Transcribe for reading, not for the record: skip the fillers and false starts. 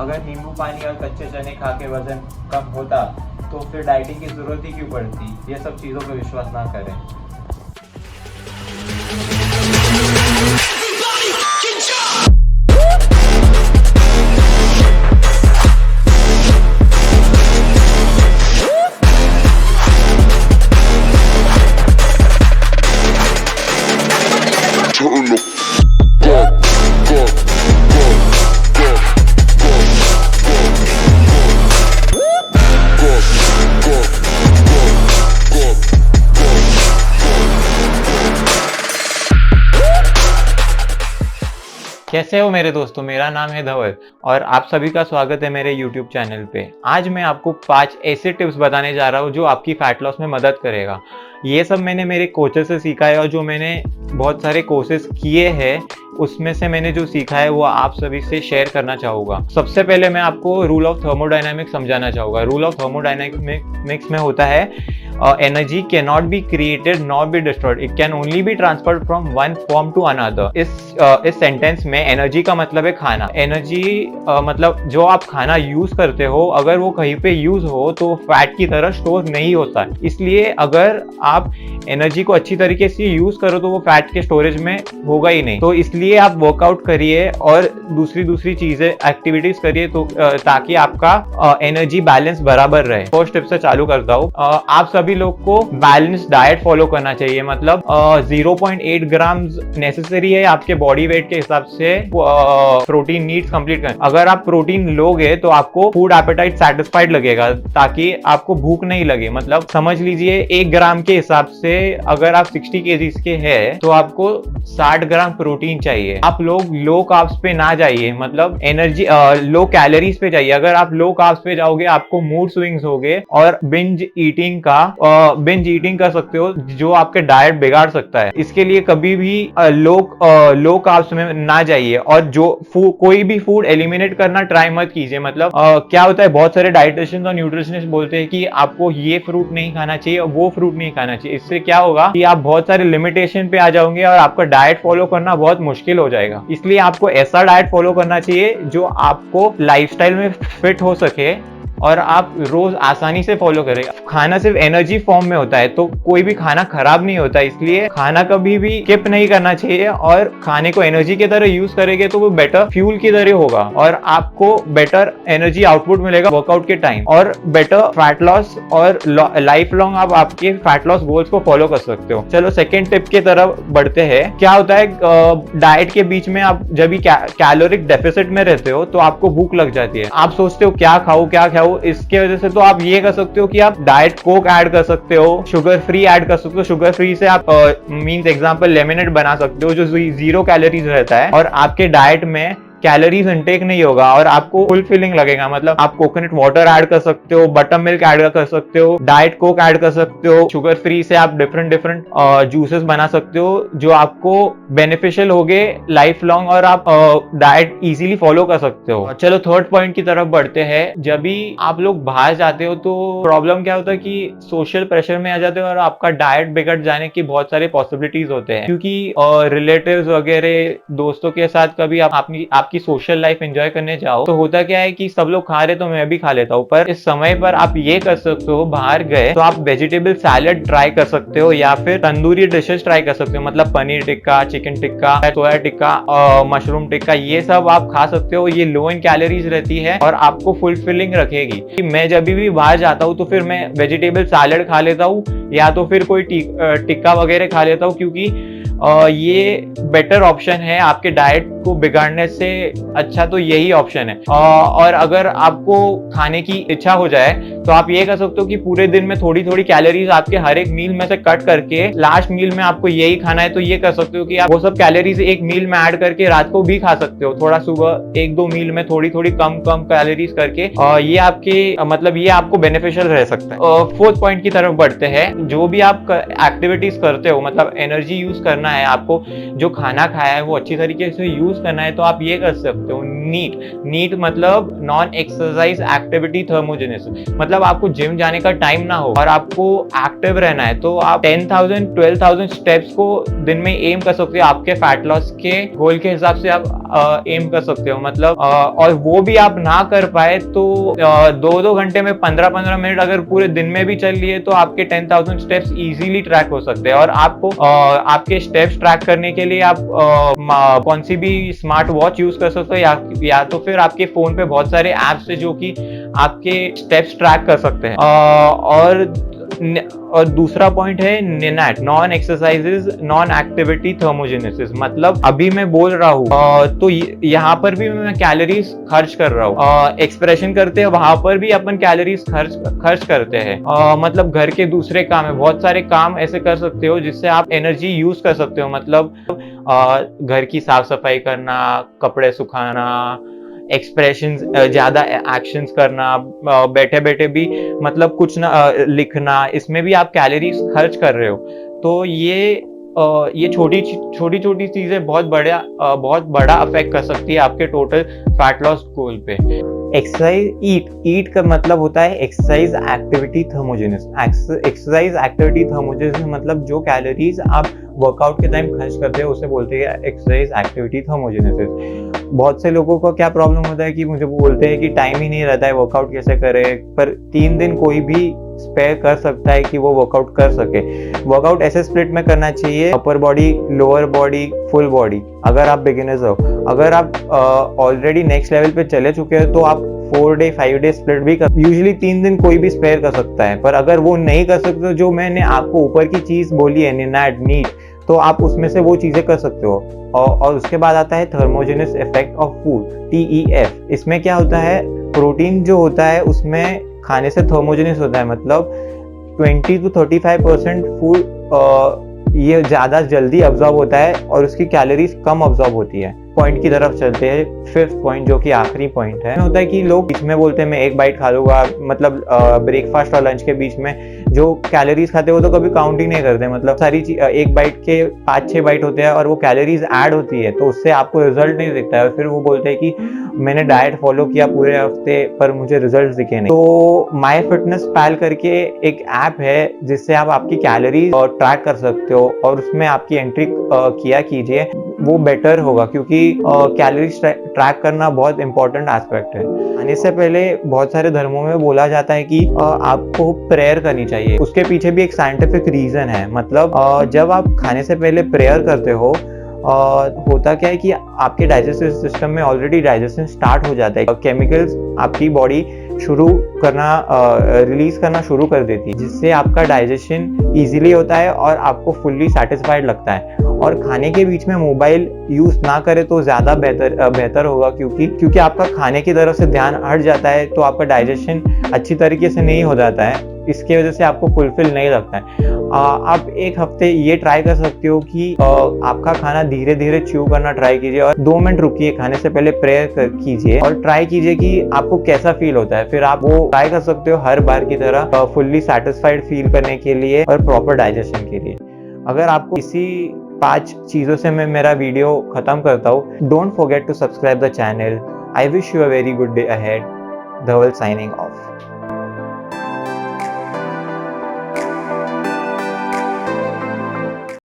अगर नींबू पानी और कच्चे चने खा के वजन कम होता तो फिर डाइटिंग की जरूरत ही क्यों पड़ती। ये सब चीज़ों पर विश्वास ना करें। कैसे हो मेरे दोस्तों, मेरा नाम है धवल और आप सभी का स्वागत है मेरे YouTube चैनल पे। आज मैं आपको 5 ऐसे टिप्स बताने जा रहा हूँ जो आपकी फैट लॉस में मदद करेगा। ये सब मैंने मेरे कोचेस से सीखा है और जो मैंने बहुत सारे कोर्सेज किए हैं उसमें से मैंने जो सीखा है वो आप सभी से शेयर करना चाहूँगा। सबसे पहले मैं आपको रूल ऑफ थर्मोडायनामिक्स समझाना चाहूँगा। रूल ऑफ थर्मोडायनामिक्स में होता है energy can not be created not be destroyed, it can only be transferred from one form to another. इस सेंटेंस में एनर्जी का मतलब है खाना। एनर्जी मतलब जो आप खाना यूज करते हो, अगर वो कहीं पे यूज हो तो फैट की तरह स्टोर नहीं होता। इसलिए अगर आप एनर्जी को अच्छी तरीके से यूज करो तो वो फैट के स्टोरेज में होगा ही नहीं। तो इसलिए आप वर्कआउट करिए और दूसरी चीजें एक्टिविटीज करिए तो ताकि आपका एनर्जी बैलेंस बराबर रहे। फर्स्ट टिप से चालू करता हूँ। आप सभी लोग को बैलेंस डाइट फॉलो करना चाहिए। मतलब 0.8 ग्राम नेसेसरी है आपके बॉडी वेट के हिसाब से प्रोटीन नीड्स कंप्लीट करना। अगर आप प्रोटीन लोगे तो आपको फूड एपेटाइट सेटिस्फाइड लगेगा ताकि आपको भूख नहीं लगे। मतलब समझ लीजिए 1 ग्राम के हिसाब से अगर आप 60 केजीज के हैं तो आपको 60 ग्राम प्रोटीन चाहिए। आप लोग लो कार्ब्स पे ना जाइए, मतलब एनर्जी लो कैलोरीज पे जाइए। अगर आप लो कार्ब्स पे जाओगे आपको मूड स्विंग्स होंगे और बिंज ईटिंग कर सकते हो जो आपके डाइट बिगाड़ सकता है। इसके लिए कभी भी लो कार्ब्स में ना जाइए और जो कोई भी फूड एलिमिनेट करना ट्राई मत कीजिए। मतलब क्या होता है, बहुत सारे डाइटिशियंस और न्यूट्रिशनिस्ट बोलते हैं कि आपको ये फ्रूट नहीं खाना चाहिए और वो फ्रूट नहीं खाना चाहिए। इससे क्या होगा कि आप बहुत सारे लिमिटेशन पे आ जाओगे और आपका डाइट फॉलो करना बहुत मुश्किल हो जाएगा। इसलिए आपको ऐसा डाइट फॉलो करना चाहिए जो आपको लाइफस्टाइल में फिट हो सके और आप रोज आसानी से फॉलो करेगा। खाना सिर्फ एनर्जी फॉर्म में होता है तो कोई भी खाना खराब नहीं होता, इसलिए खाना कभी भी स्किप नहीं करना चाहिए और खाने को एनर्जी की तरह यूज करेंगे तो वो बेटर फ्यूल की तरह होगा और आपको बेटर एनर्जी आउटपुट मिलेगा वर्कआउट के टाइम और बेटर फैट लॉस और लाइफ लॉन्ग आप आपके फैट लॉस गोल्स को फॉलो कर सकते हो। चलो सेकेंड टिप की तरफ बढ़ते हैं। क्या होता है, डाइट के बीच में आप जब भी कैलोरिक डेफिसिट में रहते हो तो आपको भूख लग जाती है। आप सोचते हो क्या खाऊं। इसके वजह से तो आप ये कर सकते हो कि आप डाइट कोक ऐड कर सकते हो, शुगर फ्री ऐड कर सकते हो। शुगर फ्री से आप मींस एग्जांपल लेमनेड बना सकते हो जो 0 कैलोरीज रहता है और आपके डाइट में कैलोरीज इनटेक नहीं होगा और आपको फुलफिलिंग लगेगा। मतलब आप कोकोनट वाटर ऐड कर सकते हो, बटर मिल्क ऐड कर सकते हो, डाइट कोक ऐड कर सकते हो। शुगर फ्री से आप डिफरेंट जूसेस बना सकते हो जो आपको बेनिफिशियल होगे लाइफ लॉन्ग और आप डाइट इजीली फॉलो कर सकते हो। चलो थर्ड पॉइंट की तरफ बढ़ते हैं। जब भी आप लोग बाहर जाते हो तो प्रॉब्लम क्या होता है कि सोशल प्रेशर में आ जाते हो और आपका डाइट बिगड़ जाने की बहुत सारे पॉसिबिलिटीज होते हैं क्योंकि रिलेटिव्स वगैरह दोस्तों के साथ कभी आपकी सोशल लाइफ एंजॉय करने जाओ तो होता क्या है कि सब लोग खा रहे तो मैं भी खा लेता हूँ। पर इस समय पर आप ये कर सकते हो, बाहर गए तो आप वेजिटेबल सैलेड ट्राई कर सकते हो या फिर तंदूरी डिशेस ट्राई कर सकते हो। मतलब पनीर टिक्का, चिकन टिक्का, सोया टिक्का, मशरूम टिक्का, ये सब आप खा सकते हो। ये लो इन कैलोरीज रहती है और आपको फुलफिलिंग रखेगी। मैं जब भी बाहर जाता हूँ तो फिर मैं वेजिटेबल सैलेड खा लेता हूँ या तो फिर कोई टिक्का वगैरह खा लेता हूँ क्योंकि ये बेटर ऑप्शन है आपके डाइट को बिगाड़ने से अच्छा तो यही ऑप्शन है। और अगर आपको खाने की इच्छा हो जाए तो आप ये कर सकते हो कि पूरे दिन में थोड़ी थोड़ी कैलोरीज आपके हर एक मील में से कट करके लास्ट मील में आपको यही खाना है तो ये कर सकते हो कि आप वो सब कैलोरीज एक मील में ऐड करके रात को भी खा सकते हो। थोड़ा सुबह 1-2 मील में थोड़ी कम कैलोरीज करके ये आपके मतलब ये आपको बेनिफिशियल रह सकता है। फोर्थ पॉइंट की तरफ बढ़ते हैं। जो भी आप एक्टिविटीज करते हो, मतलब एनर्जी यूज करना है, आपको जो खाना खाया है वो अच्छी तरीके से यूज करना है तो आप ये कर सकते हो नीट मतलब नॉन एक्सरसाइज एक्टिविटी थर्मोजेनेसिस। मतलब मतलब आपको जिम जाने का टाइम ना हो और आपको एक्टिव रहना है, तो आप 10,000 12,000 स्टेप्स को दिन में एम कर सकते हो। आपके फैट लॉस के गोल के हिसाब से आप एम कर सकते हो, मतलब और वो भी आप ना कर पाए तो 2-2 घंटे में 15-15 मिनट अगर पूरे दिन में भी चल लिए तो आपके 10,000 स्टेप्स इजीली ट्रैक हो सकते हैं। और आपको आपके स्टेप्स ट्रैक करने के लिए आप कौन सी भी स्मार्ट वॉच यूज कर सकते हो या तो फिर आपके फोन पे बहुत सारे एप्स है जो कि आपके स्टेप्स ट्रैक कर सकते हैं। और दूसरा पॉइंट है NEAT, non exercises non activity thermogenesis. मतलब अभी मैं बोल रहा हूँ तो यहाँ पर भी मैं कैलोरीज खर्च कर रहा हूँ। एक्सप्रेशन करते हैं वहां पर भी अपन कैलोरीज खर्च करते हैं। मतलब घर के दूसरे काम है, बहुत सारे काम ऐसे कर सकते हो जिससे आप एनर्जी यूज कर सकते हो। मतलब घर की साफ सफाई करना, कपड़े सुखाना, एक्सप्रेशन, ज्यादा एक्शंस करना, बैठे बैठे भी मतलब कुछ ना लिखना, इसमें भी आप कैलोरीज खर्च कर रहे हो। तो ये छोटी छोटी चीजें बहुत बड़ा अफेक्ट कर सकती है आपके टोटल फैट लॉस गोल पे। एक्सरसाइज ईट का मतलब होता है एक्सरसाइज एक्टिविटी थर्मोजेनेस। एक्सरसाइज एक्टिविटी थर्मोजेनेस मतलब जो कैलोरीज आप वर्कआउट के टाइम खर्च करते हो उसे बोलते हैं एक्सरसाइज एक्टिविटी थर्मोजेनेसिस। बहुत से लोगों को क्या प्रॉब्लम होता है कि मुझे बोलते हैं कि टाइम ही नहीं रहता है, वर्कआउट कैसे करें। पर 3 दिन कोई भी स्पेयर कर सकता है कि वो वर्कआउट कर सके। वर्कआउट ऐसे स्प्लिट में करना चाहिए, upper body, lower body, full body. अगर आप बिगिनर्स हो, अगर आप ऑलरेडी नेक्स्ट लेवल पे चले चुके हो तो आप 4 डे 5 डे स्प्लिट भी कर, यूजुअली 3 दिन कोई भी स्पेयर कर सकता है। पर अगर वो नहीं कर सकते तो जो मैंने आपको ऊपर की चीज बोली है नीट, तो आप उसमें से वो चीजें कर सकते हो। और उसके बाद आता है थर्मोजेनिस इफेक्ट ऑफ फूड, TEF। इसमें क्या होता है, प्रोटीन जो होता है उसमें खाने से थर्मोजेनिस होता है, मतलब 20 to 35% फूड ये ज्यादा जल्दी अब्जॉर्ब होता है और उसकी कैलोरीज कम अब्जॉर्ब होती है। पॉइंट की तरफ चलते हैं, 5th पॉइंट जो कि आखिरी पॉइंट है। होता है कि लोग बीच में बोलते हैं मैं 1 बाइट खा लूंगा, मतलब ब्रेकफास्ट और लंच के बीच में जो कैलोरीज खाते हैं वो तो कभी काउंट ही नहीं करते। मतलब सारी चीज 1 बाइट के 5-6 बाइट होते हैं और वो कैलोरीज ऐड होती है, तो उससे आपको रिजल्ट नहीं दिखता है। और फिर वो बोलते हैं कि मैंने डाइट फॉलो किया पूरे हफ्ते पर मुझे रिजल्ट दिखे नहीं। तो माई फिटनेस पैल करके एक ऐप है जिससे आप आपकी कैलोरीज ट्रैक कर सकते हो और उसमें आपकी एंट्री किया कीजिए, वो बेटर होगा क्योंकि कैलोरीज ट्रैक करना बहुत इंपॉर्टेंट एस्पेक्ट है। खाने से पहले बहुत सारे धर्मों में बोला जाता है कि आपको प्रेयर करनी चाहिए। उसके पीछे भी एक साइंटिफिक रीजन है। मतलब जब आप खाने से पहले प्रेयर करते हो, होता क्या है कि आपके डाइजेस्टिव सिस्टम में ऑलरेडी डाइजेशन स्टार्ट हो जाता है, केमिकल्स आपकी बॉडी रिलीज करना शुरू कर देती है, जिससे आपका डाइजेशन इजीली होता है और आपको फुल्ली सेटिस्फाइड लगता है। और खाने के बीच में मोबाइल यूज ना करे तो ज्यादा बेहतर होगा, क्योंकि आपका खाने की तरफ से ध्यान हट जाता है तो आपका डाइजेशन अच्छी तरीके से नहीं हो जाता है, इसके वजह से आपको फुलफिल नहीं लगता है। आप 1 हफ्ते ये ट्राई कर सकते हो कि आपका खाना धीरे धीरे च्यू करना ट्राई कीजिए और 2 मिनट रुकिए, खाने से पहले प्रेयर कीजिए और ट्राई कीजिए कि आपको कैसा फील होता है। फिर आप वो ट्राई कर सकते हो हर बार की तरह फुल्ली सेटिस्फाइड फील करने के लिए और प्रॉपर डाइजेशन के लिए। अगर आपको इसी 5 चीजों से मैं मेरा वीडियो खत्म करता हूँ। Don't forget to subscribe the channel. I wish you a very good day ahead. Dhaval signing of.